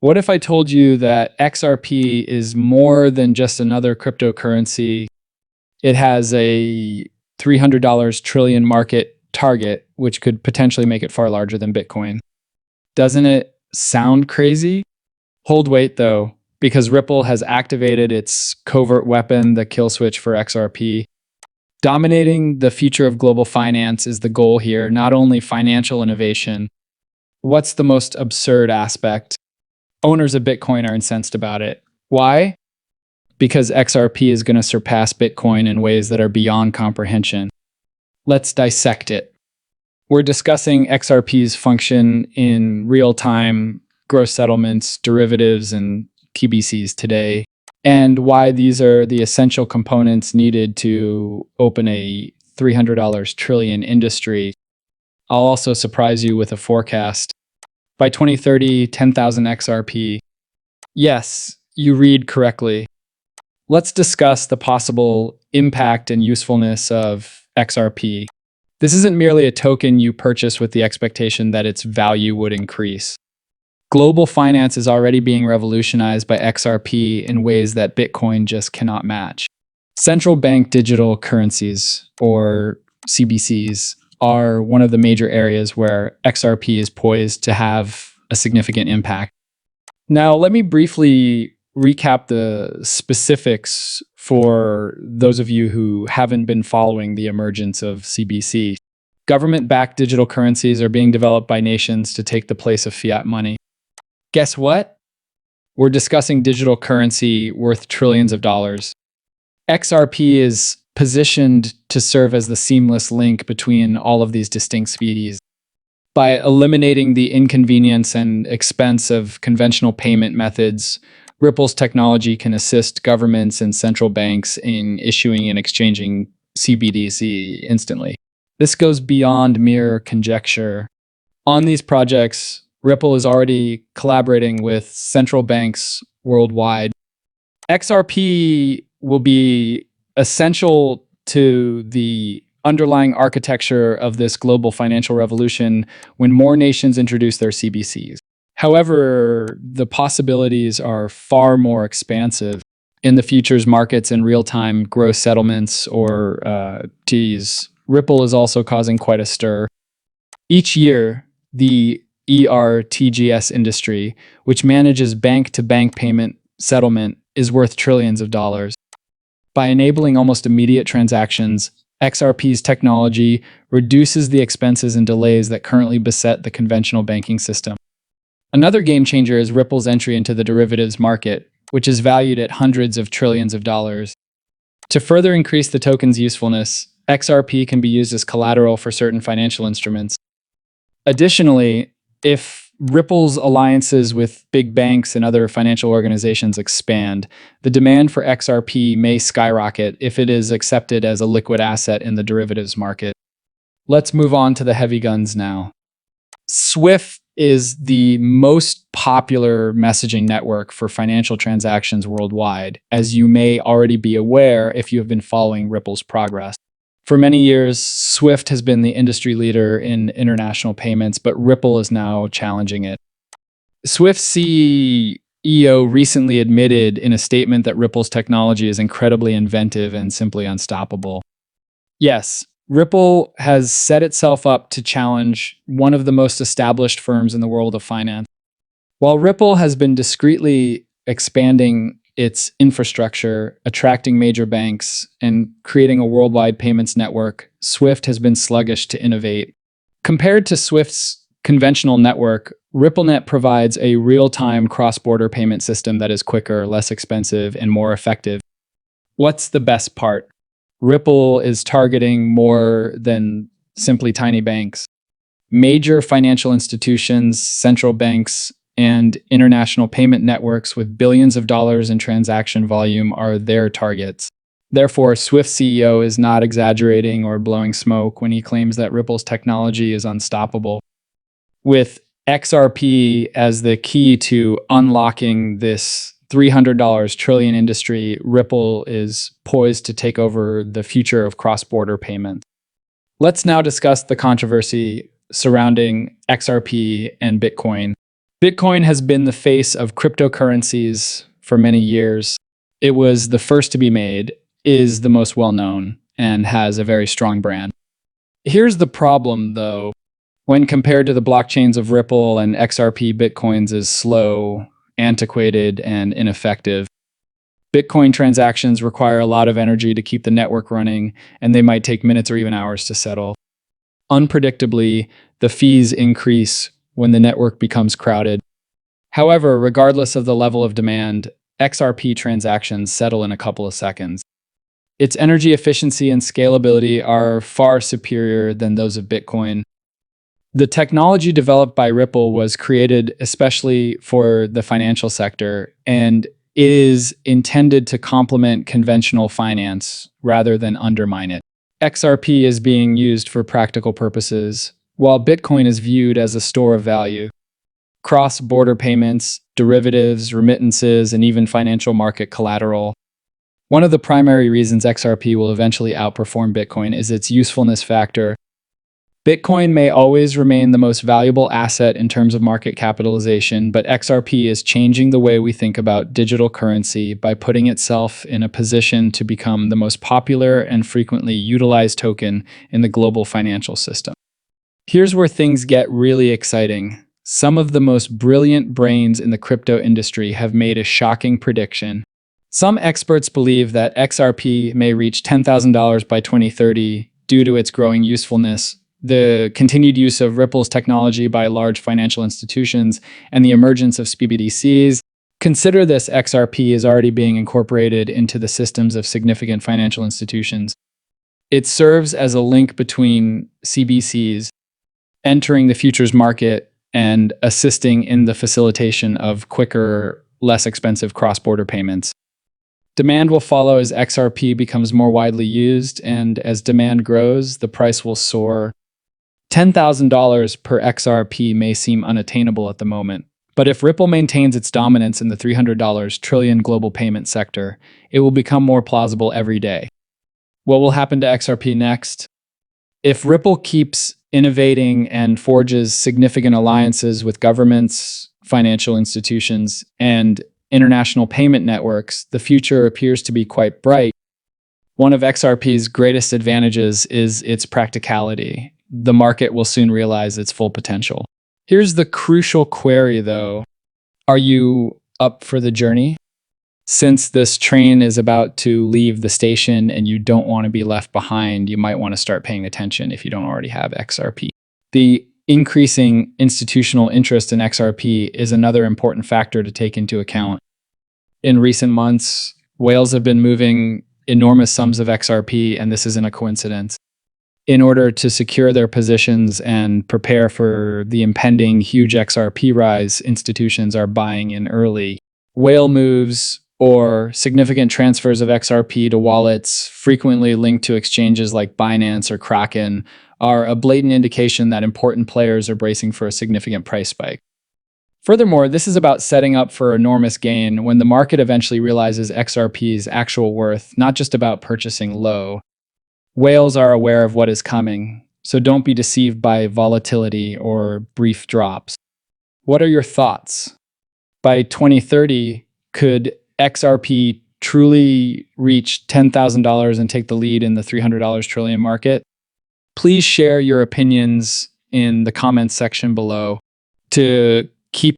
What if I told you that XRP is more than just another cryptocurrency? It has a $300 trillion market target, which could potentially make it far larger than Bitcoin. Doesn't it sound crazy? Hold weight though, because Ripple has activated its covert weapon, the kill switch for XRP. Dominating the future of global finance is the goal here, not only financial innovation. What's the most absurd aspect? Owners of Bitcoin are incensed about it. Why? Because XRP is going to surpass Bitcoin in ways that are beyond comprehension. Let's dissect it. We're discussing XRP's function in real-time gross settlements, derivatives, and TBCs today, and why these are the essential components needed to open a $300 trillion industry. I'll also surprise you with a forecast. By 2030, 10,000 XRP. Yes, you read correctly. Let's discuss the possible impact and usefulness of XRP. This isn't merely a token you purchase with the expectation that its value would increase. Global finance is already being revolutionized by XRP in ways that Bitcoin just cannot match. Central bank digital currencies, or CBCs, are one of the major areas where XRP is poised to have a significant impact. Now, let me briefly recap the specifics for those of you who haven't been following the emergence of CBC. Government-backed digital currencies are being developed by nations to take the place of fiat money. Guess what? We're discussing digital currency worth trillions of dollars. XRP is positioned to serve as the seamless link between all of these distinct species. By eliminating the inconvenience and expense of conventional payment methods, Ripple's technology can assist governments and central banks in issuing and exchanging CBDC instantly. This goes beyond mere conjecture. On these projects, Ripple is already collaborating with central banks worldwide. XRP will be essential to the underlying architecture of this global financial revolution when more nations introduce their CBCs. However, the possibilities are far more expansive. In the futures markets and real-time gross settlements, or Ts, Ripple is also causing quite a stir. Each year, the ERTGS industry, which manages bank-to-bank payment settlement, is worth trillions of dollars. By enabling almost immediate transactions, XRP's technology reduces the expenses and delays that currently beset the conventional banking system. Another game changer is Ripple's entry into the derivatives market, which is valued at hundreds of trillions of dollars. To further increase the token's usefulness, XRP can be used as collateral for certain financial instruments. Additionally, if Ripple's alliances with big banks and other financial organizations expand, the demand for XRP may skyrocket if it is accepted as a liquid asset in the derivatives market. Let's move on to the heavy guns now. SWIFT is the most popular messaging network for financial transactions worldwide, as you may already be aware if you have been following Ripple's progress. For many years, SWIFT has been the industry leader in international payments, but Ripple is now challenging it. SWIFT CEO recently admitted in a statement that Ripple's technology is incredibly inventive and simply unstoppable. Yes, Ripple has set itself up to challenge one of the most established firms in the world of finance. While Ripple has been discreetly expanding its infrastructure, attracting major banks, and creating a worldwide payments network, SWIFT has been sluggish to innovate. Compared to SWIFT's conventional network, RippleNet provides a real-time cross-border payment system that is quicker, less expensive, and more effective. What's the best part? Ripple is targeting more than simply tiny banks. Major financial institutions, central banks, and international payment networks with billions of dollars in transaction volume are their targets. Therefore, SWIFT CEO is not exaggerating or blowing smoke when he claims that Ripple's technology is unstoppable. With XRP as the key to unlocking this $300 trillion industry, Ripple is poised to take over the future of cross-border payments. Let's now discuss the controversy surrounding XRP and Bitcoin. Bitcoin has been the face of cryptocurrencies for many years. It was the first to be made, is the most well-known, and has a very strong brand. Here's the problem, though. When compared to the blockchains of Ripple and XRP, Bitcoin's is slow, antiquated, and ineffective. Bitcoin transactions require a lot of energy to keep the network running, and they might take minutes or even hours to settle. Unpredictably, the fees increase when the network becomes crowded. However, regardless of the level of demand, XRP transactions settle in a couple of seconds. Its energy efficiency and scalability are far superior than those of Bitcoin. The technology developed by Ripple was created especially for the financial sector, and it is intended to complement conventional finance rather than undermine it. XRP is being used for practical purposes, while Bitcoin is viewed as a store of value. Cross-border payments, derivatives, remittances, and even financial market collateral. One of the primary reasons XRP will eventually outperform Bitcoin is its usefulness factor. Bitcoin may always remain the most valuable asset in terms of market capitalization, but XRP is changing the way we think about digital currency by putting itself in a position to become the most popular and frequently utilized token in the global financial system. Here's where things get really exciting. Some of the most brilliant brains in the crypto industry have made a shocking prediction. Some experts believe that XRP may reach $10,000 by 2030 due to its growing usefulness, the continued use of Ripple's technology by large financial institutions, and the emergence of SPBDCs. Consider this: XRP is already being incorporated into the systems of significant financial institutions. It serves as a link between CBCs entering the futures market and assisting in the facilitation of quicker, less expensive cross-border payments. Demand will follow as XRP becomes more widely used, and as demand grows, the price will soar. $10,000 per XRP may seem unattainable at the moment, but if Ripple maintains its dominance in the $300 trillion global payment sector, it will become more plausible every day. What will happen to XRP next? If Ripple keeps innovating and forges significant alliances with governments, financial institutions, and international payment networks, the future appears to be quite bright. One of XRP's greatest advantages is its practicality. The market will soon realize its full potential. Here's the crucial query, though. Are you up for the journey? Since this train is about to leave the station and you don't want to be left behind, you might want to start paying attention if you don't already have XRP. The increasing institutional interest in XRP is another important factor to take into account. In recent months, whales have been moving enormous sums of XRP, and this isn't a coincidence. In order to secure their positions and prepare for the impending huge XRP rise, institutions are buying in early. Whale moves or significant transfers of XRP to wallets frequently linked to exchanges like Binance or Kraken are a blatant indication that important players are bracing for a significant price spike. Furthermore, this is about setting up for enormous gain when the market eventually realizes XRP's actual worth, not just about purchasing low. Whales are aware of what is coming, so don't be deceived by volatility or brief drops. What are your thoughts? By 2030, could XRP truly reach $10,000 and take the lead in the $300 trillion market? Please share your opinions in the comments section below. To